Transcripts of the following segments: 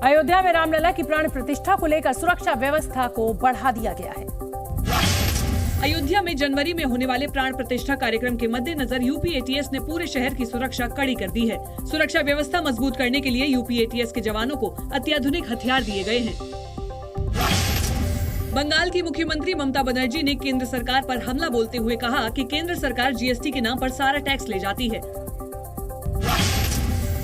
अयोध्या में रामलला की प्राण प्रतिष्ठा को लेकर सुरक्षा व्यवस्था को बढ़ा दिया गया है। अयोध्या में जनवरी में होने वाले प्राण प्रतिष्ठा कार्यक्रम के मद्देनजर यूपी एटीएस ने पूरे शहर की सुरक्षा कड़ी कर दी है। सुरक्षा व्यवस्था मजबूत करने के लिए यूपी एटीएस के जवानों को अत्याधुनिक हथियार दिए गए हैं। बंगाल की मुख्यमंत्री ममता बनर्जी ने केंद्र सरकार पर हमला बोलते हुए कहा कि केंद्र सरकार जीएसटी के नाम पर सारा टैक्स ले जाती है।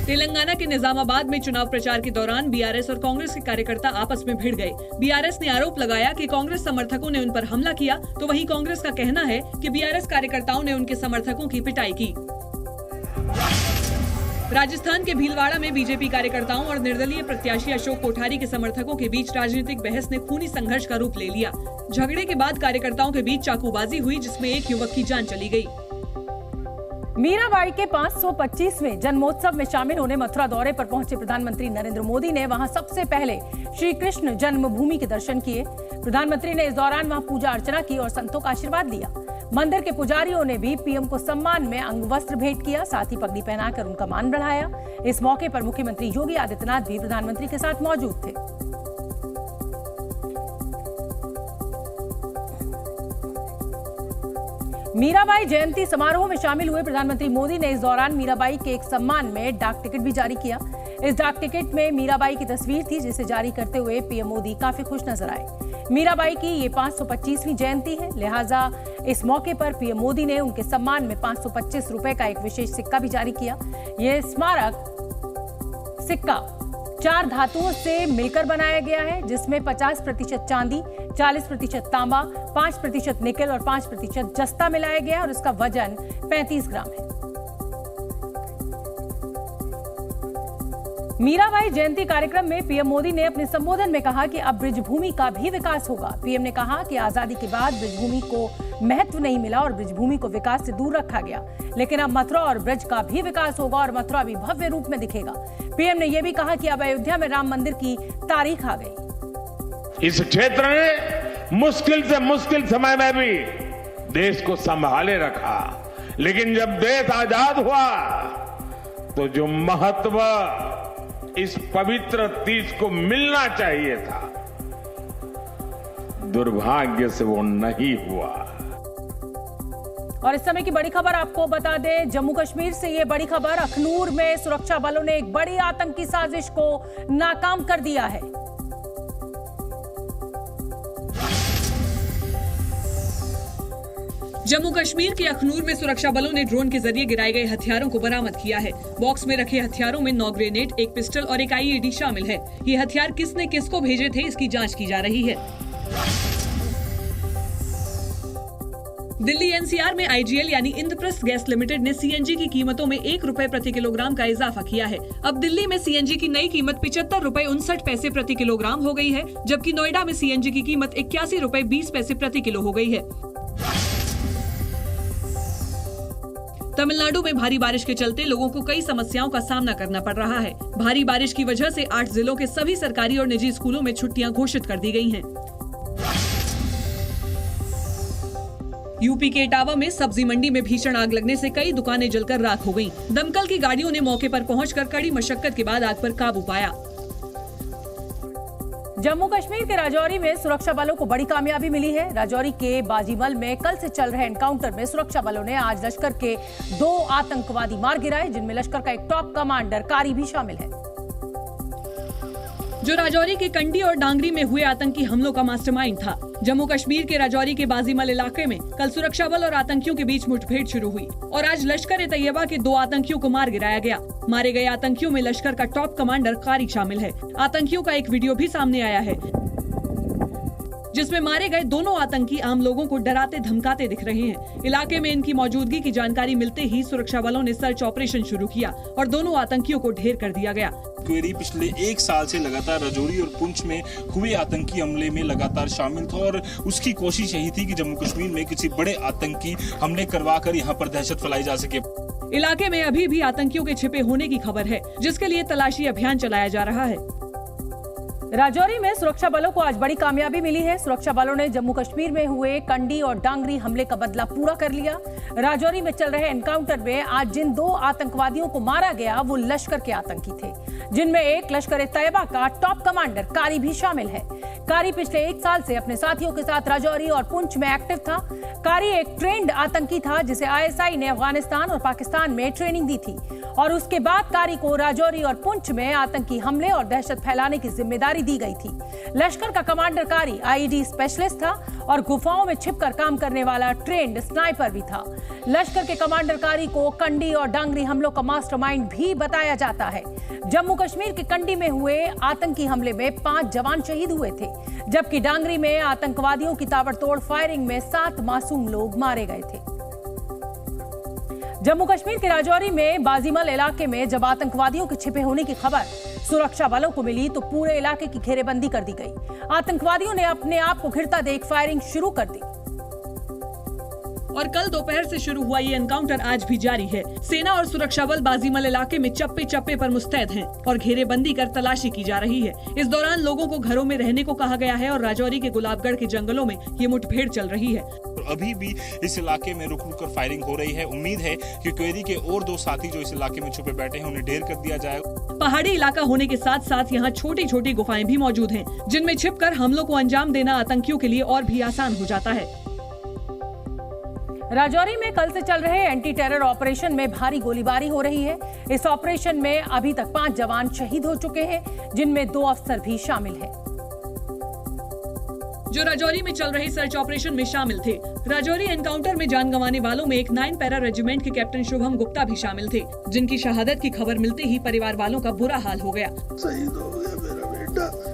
तेलंगाना के निजामाबाद में चुनाव प्रचार के दौरान बीआरएस और कांग्रेस के कार्यकर्ता आपस में भिड़ गए। बीआरएस ने आरोप लगाया कि कांग्रेस समर्थकों ने उन पर हमला किया, तो वहीं कांग्रेस का कहना है कि बीआरएस कार्यकर्ताओं ने उनके समर्थकों की पिटाई की। राजस्थान के भीलवाड़ा में बीजेपी कार्यकर्ताओं और निर्दलीय प्रत्याशी अशोक कोठारी के समर्थकों के बीच राजनीतिक बहस ने खूनी संघर्ष का रूप ले लिया। झगड़े के बाद कार्यकर्ताओं के बीच चाकूबाजी हुई, जिसमें एक युवक की जान चली गई। मीराबाई के 525वें जन्मोत्सव में शामिल होने मथुरा दौरे पर पहुंचे प्रधानमंत्री नरेंद्र मोदी ने वहां सबसे पहले श्री कृष्ण जन्मभूमि के दर्शन किए। प्रधानमंत्री ने इस दौरान वहां पूजा अर्चना की और संतों का आशीर्वाद लिया। मंदिर के पुजारियों ने भी पीएम को सम्मान में अंगवस्त्र भेंट किया, साथ ही पगड़ी पहनाकर उनका मान बढ़ाया। इस मौके पर मुख्यमंत्री योगी आदित्यनाथ भी प्रधानमंत्री के साथ मौजूद थे। मीराबाई जयंती समारोह में शामिल हुए प्रधानमंत्री मोदी ने इस दौरान मीराबाई के एक सम्मान में डाक टिकट भी जारी किया। इस डाक टिकट में मीराबाई की तस्वीर थी, जिसे जारी करते हुए पीएम मोदी काफी खुश नजर आए। मीराबाई की ये 525वीं जयंती है, लिहाजा इस मौके पर पीएम मोदी ने उनके सम्मान में 525 रुपए का एक विशेष सिक्का भी जारी किया। ये स्मारक सिक्का 4 धातुओं से मिलकर बनाया गया है, जिसमें 50% चांदी, 40% तांबा, 5% निकल और 5% जस्ता मिलाया गया और इसका वजन 35 ग्राम है। मीराबाई जयंती कार्यक्रम में पीएम मोदी ने अपने संबोधन में कहा कि अब ब्रिजभूमि का भी विकास होगा। पीएम ने कहा कि आजादी के बाद ब्रिजभूमि को महत्व नहीं मिला और ब्रिजभूमि को विकास से दूर रखा गया, लेकिन अब मथुरा और ब्रज का भी विकास होगा और मथुरा भी भव्य रूप में दिखेगा। पीएम ने यह भी कहा कि अब अयोध्या में राम मंदिर की तारीख आ गई। इस क्षेत्र ने मुश्किल से मुश्किल समय में भी देश को संभाले रखा, लेकिन जब देश आजाद हुआ तो जो महत्व इस पवित्र तीर्थ को मिलना चाहिए था, दुर्भाग्य से वो नहीं हुआ। और इस समय की बड़ी खबर आपको बता दें, जम्मू कश्मीर से ये बड़ी खबर, अखनूर में सुरक्षा बलों ने एक बड़ी आतंकी साजिश को नाकाम कर दिया है। जम्मू कश्मीर के अखनूर में सुरक्षा बलों ने ड्रोन के जरिए गिराए गए हथियारों को बरामद किया है। बॉक्स में रखे हथियारों में 9 ग्रेनेड, एक पिस्टल और एक आईईडी शामिल है। ये हथियार किसने किसको भेजे थे, इसकी जांच की जा रही है। दिल्ली एनसीआर में आईजीएल यानी इंद्रप्रस्थ गैस लिमिटेड ने सीएनजी की कीमतों में 1 रुपए प्रति किलोग्राम का इजाफा किया है। अब दिल्ली में सीएनजी की नई कीमत 75 रुपए 59 पैसे प्रति किलोग्राम हो गई है, जबकि नोएडा में सीएनजी की कीमत 81 रुपए 20 पैसे प्रति किलो हो गई है। तमिलनाडु में भारी बारिश के चलते लोगों को कई समस्याओं का सामना करना पड़ रहा है। भारी बारिश की वजह से 8 जिलों के सभी सरकारी और निजी स्कूलों में छुट्टियां घोषित कर दी गई हैं। यूपी के इटावा में सब्जी मंडी में भीषण आग लगने से कई दुकानें जलकर राख हो गईं। दमकल की गाड़ियों ने मौके पर पहुंचकर कड़ी मशक्कत के बाद आग पर काबू पाया। जम्मू कश्मीर के राजौरी में सुरक्षा बलों को बड़ी कामयाबी मिली है। राजौरी के बाजीमल में कल से चल रहे एनकाउंटर में सुरक्षा बलों ने आज लश्कर के 2 आतंकवादी मार गिराए, जिनमें लश्कर का एक टॉप कमांडर कारी भी शामिल है। जो राजौरी के कंडी और डांगरी में हुए आतंकी हमलों का मास्टरमाइंड था। जम्मू कश्मीर के राजौरी के बाजीमल इलाके में कल सुरक्षा बल और आतंकियों के बीच मुठभेड़ शुरू हुई और आज लश्कर-ए-तैयबा के 2 आतंकियों को मार गिराया गया। मारे गए आतंकियों में लश्कर का टॉप कमांडर कारी शामिल है। आतंकियों का एक वीडियो भी सामने आया है, जिसमें मारे गए दोनों आतंकी आम लोगों को डराते धमकाते दिख रहे हैं। इलाके में इनकी मौजूदगी की जानकारी मिलते ही सुरक्षा बलों ने सर्च ऑपरेशन शुरू किया और दोनों आतंकियों को ढेर कर दिया गया। क्वेरी पिछले 1 साल से लगातार राजौरी और पुंछ में हुए आतंकी हमले में लगातार शामिल था और उसकी कोशिश यही थी कि जम्मू कश्मीर में किसी बड़े आतंकी हमले करवाकर यहाँ पर दहशत फैलाई जा सके। इलाके में अभी भी आतंकियों के छिपे होने की खबर है, जिसके लिए तलाशी अभियान चलाया जा रहा है। राजौरी में सुरक्षा बलों को आज बड़ी कामयाबी मिली है। सुरक्षा बलों ने जम्मू कश्मीर में हुए कंडी और डांगरी हमले का बदला पूरा कर लिया। राजौरी में चल रहे एनकाउंटर में आज जिन 2 आतंकवादियों को मारा गया वो लश्कर के आतंकी थे, जिनमें एक लश्कर-ए-तैयबा का टॉप कमांडर कारी भी शामिल है। कारी पिछले 1 साल से अपने साथियों के साथ राजौरी और पुंछ में एक्टिव था। कारी एक ट्रेंड आतंकी था जिसे ISI ने अफगानिस्तान और पाकिस्तान में ट्रेनिंग दी थी और उसके बाद कारी को राजौरी और पुंछ में आतंकी हमले और दहशत फैलाने की जिम्मेदारी दी गई थी। लश्कर का कमांडर कारी IED स्पेशलिस्ट था और गुफाओं में छिपकर काम करने वाला ट्रेंड स्नाइपर भी था। लश्कर के कमांडर कारी को कंडी और डांगरी हमलों का मास्टरमाइंड भी बताया जाता है। जम्मू कश्मीर के कंडी में हुए आतंकी हमले में 5 जवान शहीद हुए थे, जबकि डांगरी में आतंकवादियों की ताबड़तोड़ फायरिंग में 7 मासूम लोग मारे गए थे। जम्मू कश्मीर के राजौरी में बाजीमल इलाके में जब आतंकवादियों के छिपे होने की खबर सुरक्षा बलों को मिली तो पूरे इलाके की घेरेबंदी कर दी गई। आतंकवादियों ने अपने आप को घिरता देख फायरिंग शुरू कर दी और कल दोपहर से शुरू हुआ ये एनकाउंटर आज भी जारी है। सेना और सुरक्षा बल बाजीमल इलाके में चप्पे चप्पे पर मुस्तैद हैं और घेरेबंदी कर तलाशी की जा रही है। इस दौरान लोगों को घरों में रहने को कहा गया है और राजौरी के गुलाबगढ़ के जंगलों में ये मुठभेड़ चल रही है। अभी भी इस इलाके में रुक रुक कर फायरिंग हो रही है। उम्मीद है कि क्वेरी के और 2 साथी जो इस इलाके में छुपे बैठे हैं उन्हें ढेर कर दिया जाएगा। पहाड़ी इलाका होने के साथ साथ यहाँ छोटी छोटी गुफाएं भी मौजूद हैं, जिनमें छिपकर हमलों को अंजाम देना आतंकियों के लिए और भी आसान हो जाता है। राजौरी में कल से चल रहे एंटी टेरर ऑपरेशन में भारी गोलीबारी हो रही है। इस ऑपरेशन में अभी तक 5 जवान शहीद हो चुके हैं, जिनमें 2 अफसर भी शामिल हैं। जो राजौरी में चल रहे सर्च ऑपरेशन में शामिल थे। राजौरी एनकाउंटर में जान गंवाने वालों में एक 9 पैरा रेजिमेंट के कैप्टन शुभम गुप्ता भी शामिल थे, जिनकी शहादत की खबर मिलते ही परिवार वालों का बुरा हाल हो गया। शहीद हो गया मेरा बेटा।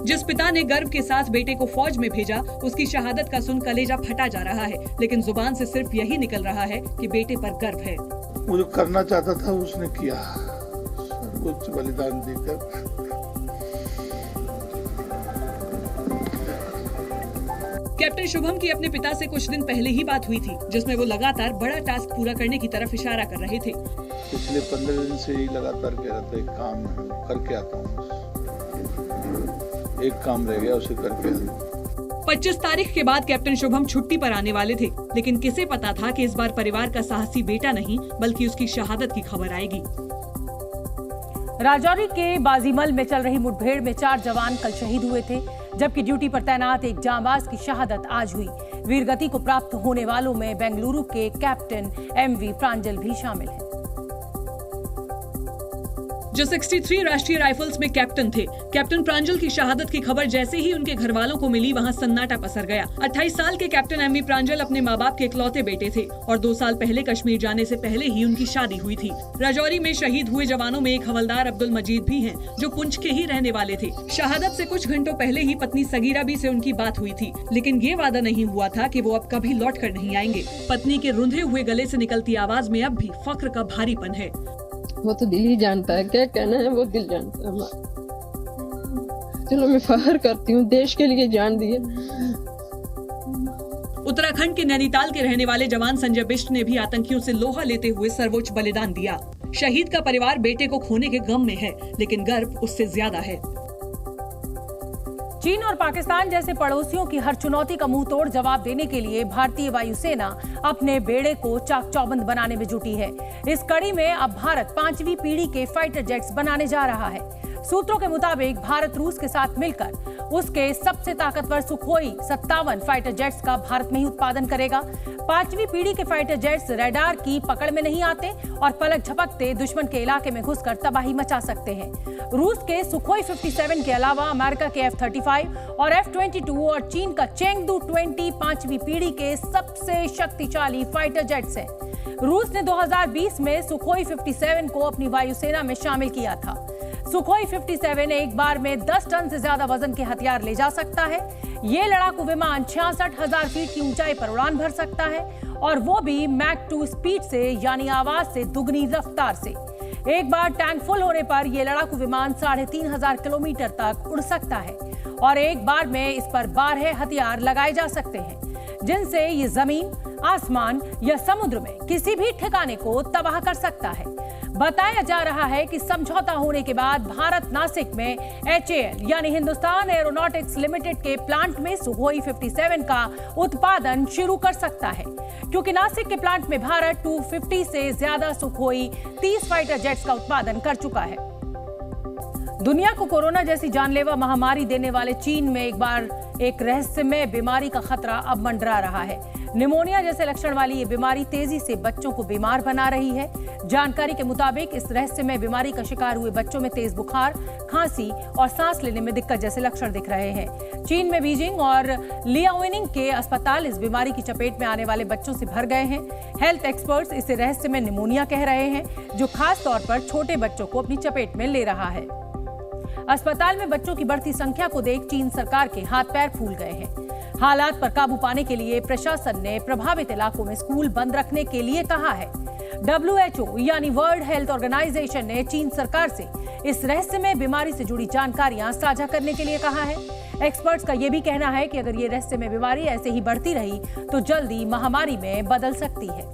जिस पिता ने गर्व के साथ बेटे को फौज में भेजा, उसकी शहादत का सुन कलेजा फटा जा रहा है, लेकिन जुबान से सिर्फ यही निकल रहा है कि बेटे पर गर्व है। वो जो करना चाहता था उसने किया, सर्वोच्च बलिदान देकर। कैप्टन शुभम की अपने पिता से कुछ दिन पहले ही बात हुई थी, जिसमें वो लगातार बड़ा टास्क पूरा करने की तरफ इशारा कर रहे थे। पिछले 15 दिन से ही लगातार कह रहा था एक काम करके आता हूँ, एक काम रह गया उसे करके आता। 25 तारीख के बाद कैप्टन शुभम छुट्टी पर आने वाले थे, लेकिन किसे पता था कि इस बार परिवार का साहसी बेटा नहीं बल्कि उसकी शहादत की खबर आएगी। राजौरी के बाजीमल में चल रही मुठभेड़ में 4 जवान कल शहीद हुए थे, जबकि ड्यूटी पर तैनात एक जांबाज की शहादत आज हुई। वीरगति को प्राप्त होने वालों में बेंगलुरु के कैप्टन MV प्रांजल भी शामिल हैं। जो 63 राष्ट्रीय राइफल्स में कैप्टन थे, कैप्टन प्रांजल की शहादत की खबर जैसे ही उनके घर वालों को मिली, वहां सन्नाटा पसर गया। 28 साल के कैप्टन MV प्रांजल अपने माँ बाप के इकलौते बेटे थे और 2 साल पहले कश्मीर जाने से पहले ही उनकी शादी हुई थी। राजौरी में शहीद हुए जवानों में एक हवलदार अब्दुल मजीद भी हैं, जो पुंछ के ही रहने वाले थे। शहादत से कुछ घंटों पहले ही पत्नी सगीरा भी से उनकी बात हुई थी, लेकिन ये वादा नहीं हुआ था कि वो अब कभी लौट कर नहीं आएंगे। पत्नी के रुंधे हुए गले से निकलती आवाज में अब भी फक्र का भारीपन है। वो तो दिल ही जानता है, क्या कहना है वो दिल जानता है। चलो मैं फख्र करती हूँ, देश के लिए जान दिए। उत्तराखंड के नैनीताल के रहने वाले जवान संजय बिष्ट ने भी आतंकियों से लोहा लेते हुए सर्वोच्च बलिदान दिया। शहीद का परिवार बेटे को खोने के गम में है, लेकिन गर्व उससे ज्यादा है। चीन और पाकिस्तान जैसे पड़ोसियों की हर चुनौती का मुंह तोड़ जवाब देने के लिए भारतीय वायुसेना अपने बेड़े को चाक चौबंद बनाने में जुटी है। इस कड़ी में अब भारत 5वीं पीढ़ी के फाइटर जेट्स बनाने जा रहा है। सूत्रों के मुताबिक भारत रूस के साथ मिलकर उसके सबसे ताकतवर सुखोई 57 फाइटर जेट्स का भारत में ही उत्पादन करेगा। 5वीं पीढ़ी के फाइटर जेट्स रडार की पकड़ में नहीं आते और पलक झपकते दुश्मन के इलाके में घुसकर तबाही मचा सकते हैं। रूस के सुखोई 57 के अलावा अमेरिका के F-35 और F-22 और चीन का चेंगडू 20 5वीं पीढ़ी के सबसे शक्तिशाली फाइटर जेट्स हैं। रूस ने 2020 में सुखोई 57 को अपनी वायुसेना में शामिल किया था। सुखोई 57 एक बार में 10 टन से ज्यादा वजन के हथियार ले जा सकता है। ये लड़ाकू विमान 66,000 फीट की ऊंचाई पर उड़ान भर सकता है और वो भी मैक 2 स्पीड से, यानी आवाज से दुगनी रफ्तार से। एक बार टैंक फुल होने पर यह लड़ाकू विमान 3,500 किलोमीटर तक उड़ सकता है और एक बार में इस पर 12 हथियार लगाए जा सकते हैं, जिनसे ये जमीन, आसमान या समुद्र में किसी भी ठिकाने को तबाह कर सकता है। बताया जा रहा है कि समझौता होने के बाद भारत नासिक में HAL यानी हिंदुस्तान एरोनॉटिक्स लिमिटेड के प्लांट में सुखोई 57 का उत्पादन शुरू कर सकता है, क्योंकि नासिक के प्लांट में भारत 250 से ज्यादा सुखोई 30 फाइटर जेट्स का उत्पादन कर चुका है। दुनिया को कोरोना जैसी जानलेवा महामारी देने वाले चीन में एक बार एक रहस्यमय बीमारी का खतरा अब मंडरा रहा है। निमोनिया जैसे लक्षण वाली ये बीमारी तेजी से बच्चों को बीमार बना रही है। जानकारी के मुताबिक इस रहस्यमय बीमारी का शिकार हुए बच्चों में तेज बुखार, खांसी और सांस लेने में दिक्कत जैसे लक्षण दिख रहे हैं। चीन में बीजिंग और लियाओनिंग के अस्पताल इस बीमारी की चपेट में आने वाले बच्चों से भर गए हैं। हेल्थ एक्सपर्ट्स इसे रहस्यमय निमोनिया कह रहे हैं, जो खास तौर पर छोटे बच्चों को अपनी चपेट में ले रहा है। अस्पताल में बच्चों की बढ़ती संख्या को देख चीन सरकार के हाथ पैर फूल गए हैं। हालात पर काबू पाने के लिए प्रशासन ने प्रभावित इलाकों में स्कूल बंद रखने के लिए कहा है। WHO यानी वर्ल्ड हेल्थ ऑर्गेनाइजेशन ने चीन सरकार से इस रहस्यमय बीमारी से जुड़ी जानकारियां साझा करने के लिए कहा है। एक्सपर्ट्स का यह भी कहना है कि अगर ये रहस्यमय बीमारी ऐसे ही बढ़ती रही तो जल्दी महामारी में बदल सकती है।